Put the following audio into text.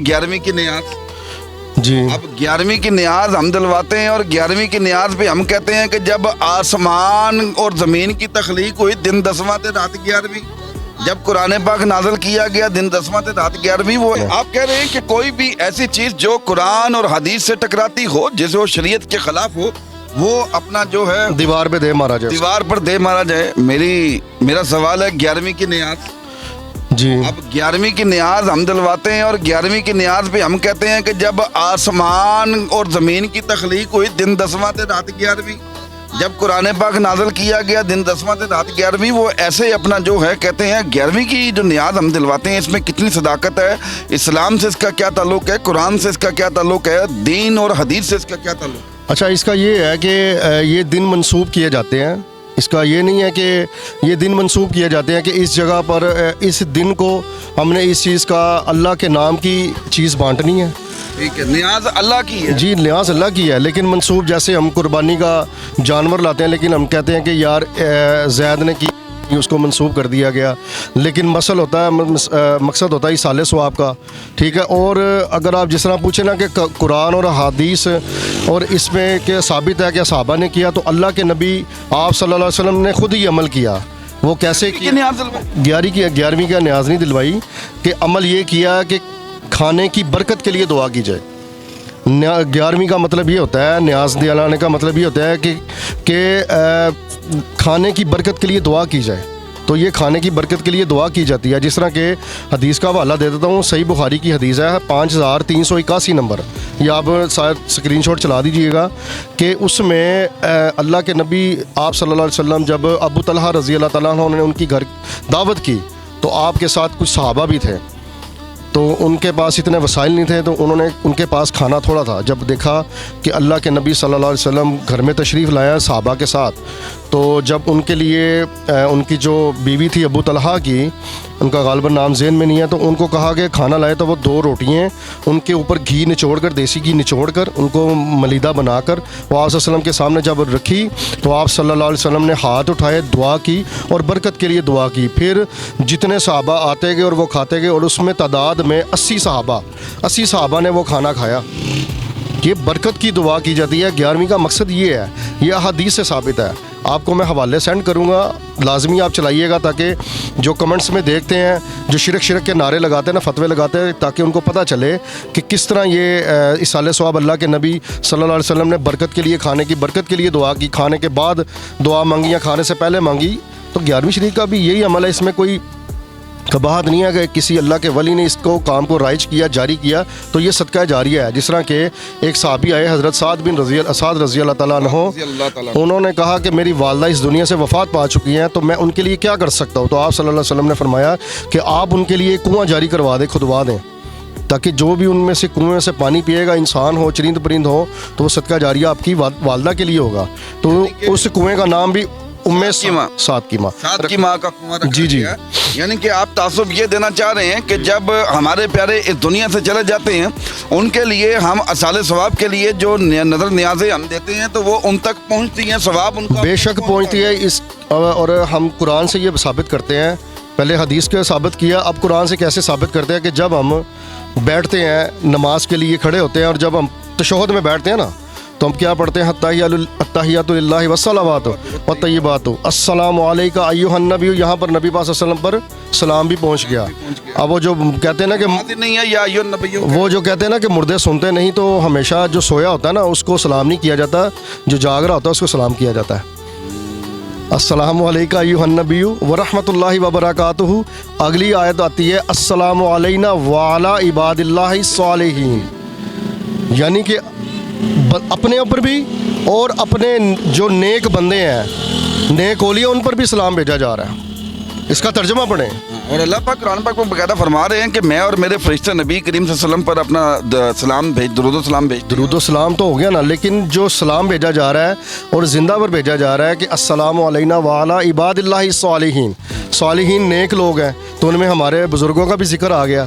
11ویں کی نیاز. جی اب 11ویں کی نیاز ہم دلواتے ہیں, اور 11ویں کی نیاز پہ ہم کہتے ہیں کہ جب آسمان اور زمین کی تخلیق ہوئی دن 10واں تھے رات 11ویں. جب قرآن پاک نازل کیا گیا دن 10واں تھے رات 11ویں. وہ آپ کہہ رہے ہیں کہ کوئی بھی ایسی چیز جو قرآن اور حدیث سے ٹکراتی ہو, جیسے وہ شریعت کے خلاف ہو, وہ اپنا جو ہے دیوار پہ دے مارا جائے, دیوار پر دے مارا جائے. میرا سوال ہے 11ویں کی نیاز. جی اب 11ویں کی نیاز ہم دلواتے ہیں, اور 11ویں کی نیاز پہ ہم کہتے ہیں کہ جب آسمان اور زمین کی تخلیق ہوئی دن 10واں تھے رات 11ویں. جب قرآن پاک نازل کیا گیا دن 10واں تھے رات 11ویں. وہ ایسے اپنا جو ہے کہتے ہیں 11ویں کی جو نیاز ہم دلواتے ہیں, اس میں کتنی صداقت ہے؟ اسلام سے اس کا کیا تعلق ہے؟ قرآن سے اس کا کیا تعلق ہے؟ دین اور حدیث سے اس کا کیا تعلق ہے؟ اچھا, اس کا یہ ہے کہ یہ دن منسوب کیے جاتے ہیں. اس کا یہ نہیں ہے کہ یہ دن منسوب کیے جاتے ہیں کہ اس جگہ پر اس دن کو ہم نے اس چیز کا اللہ کے نام کی چیز بانٹنی ہے. ٹھیک ہے, نیاز اللہ کی ہے. جی نیاز اللہ کی ہے, لیکن منسوب جیسے ہم قربانی کا جانور لاتے ہیں, لیکن ہم کہتے ہیں کہ یار زید نے کی, اس کو منسوب کر دیا گیا. لیکن مقصد ہوتا ہے ایصال ثواب کا. ٹھیک ہے, اور اگر آپ جس طرح پوچھیں نا کہ قرآن اور حدیث اور اس میں کہ ثابت ہے کہ صحابہ نے کیا, تو اللہ کے نبی آپ صلی اللہ علیہ وسلم نے خود ہی عمل کیا. وہ کیسے کیا؟ 11ویں کا نیاز نہیں دلوائی, کہ عمل یہ کیا کہ کھانے کی برکت کے لیے دعا کی جائے. 11ویں کا مطلب یہ ہوتا ہے, نیاز دلانے کا مطلب یہ ہوتا ہے کہ کھانے کی برکت کے لیے دعا کی جائے. تو یہ کھانے کی برکت کے لیے دعا کی جاتی ہے. جس طرح کہ حدیث کا حوالہ دے دیتا ہوں, صحیح بخاری کی حدیث ہے 5381 نمبر, یہ آپ اسکرین شاٹ چلا دیجئے گا, کہ اس میں اللہ کے نبی آپ صلی اللہ علیہ وسلم جب ابو طلحہ رضی اللہ تعالیٰ عنہ نے ان کی گھر دعوت کی, تو آپ کے ساتھ کچھ صحابہ بھی تھے. تو ان کے پاس اتنے وسائل نہیں تھے, تو انہوں نے ان کے پاس کھانا تھوڑا تھا. جب دیکھا کہ اللہ کے نبی صلی اللہ علیہ وسلم گھر میں تشریف لایا صحابہ کے ساتھ, تو جب ان کے لیے ان کی جو بیوی تھی ابو طلحہ کی, ان کا غالباً نام ذہن میں نہیں ہے, تو ان کو کہا کہ کھانا لائے. تو وہ 2 روٹیاں ان کے اوپر گھی نچوڑ کر, دیسی گھی نچوڑ کر, ان کو ملیدہ بنا کر وہ آپ صلی اللہ علیہ وسلم کے سامنے جب رکھی, تو آپ صلی اللہ علیہ وسلم نے ہاتھ اٹھائے, دعا کی اور برکت کے لیے دعا کی. پھر جتنے صحابہ آتے گئے اور وہ کھاتے گئے, اور اس میں تعداد میں 80 صحابہ نے وہ کھانا کھایا. یہ برکت کی دعا کی جاتی ہے. 11ویں کا مقصد یہ ہے, یہ احادیث سے ثابت ہے. آپ کو میں حوالے سینڈ کروں گا, لازمی آپ چلائیے گا, تاکہ جو کمنٹس میں دیکھتے ہیں جو شرک کے نعرے لگاتے ہیں نا, فتوے لگاتے ہیں, تاکہ ان کو پتہ چلے کہ کس طرح یہ ایصال ثواب اللہ کے نبی صلی اللہ علیہ وسلم نے برکت کے لیے, کھانے کی برکت کے لیے دعا کی, کھانے کے بعد دعا مانگی یا کھانے سے پہلے مانگی. تو 11ویں شریف کا بھی یہی عمل ہے. اس میں کوئی کباہت نہیں ہے کہ کسی اللہ کے ولی نے اس کو کام کو رائج کیا, جاری کیا, تو یہ صدقہ جاریہ ہے. جس طرح کہ ایک صحابی آئے حضرت سعد رضی اللہ تعالیٰ عنہ, انہوں نے کہا کہ میری والدہ اس دنیا سے وفات پا چکی ہیں, تو میں ان کے لیے کیا کر سکتا ہوں؟ تو آپ صلی اللہ علیہ وسلم نے فرمایا کہ آپ ان کے لیے کنواں جاری کروا دیں, کھدوا دیں, تاکہ جو بھی ان میں سے کنویں سے پانی پیے گا, انسان ہو چرند پرند ہو, تو وہ صدقہ جاریہ آپ کی والدہ کے لیے ہوگا. تو اس کنویں کا نام بھی سعد کی ماں کا کنواں رکھا جی. گیا. یعنی کہ آپ تعصب یہ دینا چاہ رہے ہیں کہ جب ہمارے پیارے اس دنیا سے چلے جاتے ہیں, ان کے لیے ہم ایصال ثواب کے لیے جو نظر نیازیں ہم دیتے ہیں, تو وہ ان تک پہنچتی ہیں, ثواب ان کا بے شک پہنچتی ہے. اور ہم قرآن سے یہ ثابت کرتے ہیں, پہلے حدیث کے ثابت کیا, اب قرآن سے کیسے ثابت کرتے ہیں کہ جب ہم بیٹھتے ہیں نماز کے لیے کھڑے ہوتے ہیں, اور جب ہم تشہد میں بیٹھتے ہیں نا, تو ہم کیا پڑھتے ہیں؟ التحیات للہ والصلوات والطیبات السلام علیکہ ایھا النبی. یہاں پر نبی پاک صلی اللہ علیہ وسلم پر سلام بھی پہنچ گیا. اب وہ جو کہتے ہیں نا کہ وہ جو کہتے ہیں نا کہ مردے سنتے نہیں, تو ہمیشہ جو سویا ہوتا ہے نا اس کو سلام نہیں کیا جاتا, جو جاگ رہا ہوتا ہے اس کو سلام کیا جاتا ہے. السلام علیکہ ایھا النبی ورحمۃ اللہ وبرکاتہ. اگلی آیت آتی ہے السلام علینا وعلی عباد اللہ الصالحین, یعنی کہ اپنے اوپر بھی اور اپنے جو نیک بندے ہیں, نیک اولیاء, ان پر بھی سلام بھیجا جا رہا ہے. اس کا ترجمہ پڑھیں. اور اللہ پاک قرآن پاک میں باقاعدہ فرما رہے ہیں کہ میں اور میرے فرشتہ نبی کریم صلی اللہ علیہ وسلم پر اپنا سلام درود و سلام بھیج. درود و سلام تو ہو گیا نا, لیکن جو سلام بھیجا جا رہا ہے اور زندہ پر بھیجا جا رہا ہے کہ السلام علینا وعلی عباد اللہ الصالحین. صالحین نیک لوگ ہیں, تو ان میں ہمارے بزرگوں کا بھی ذکر آ گیا.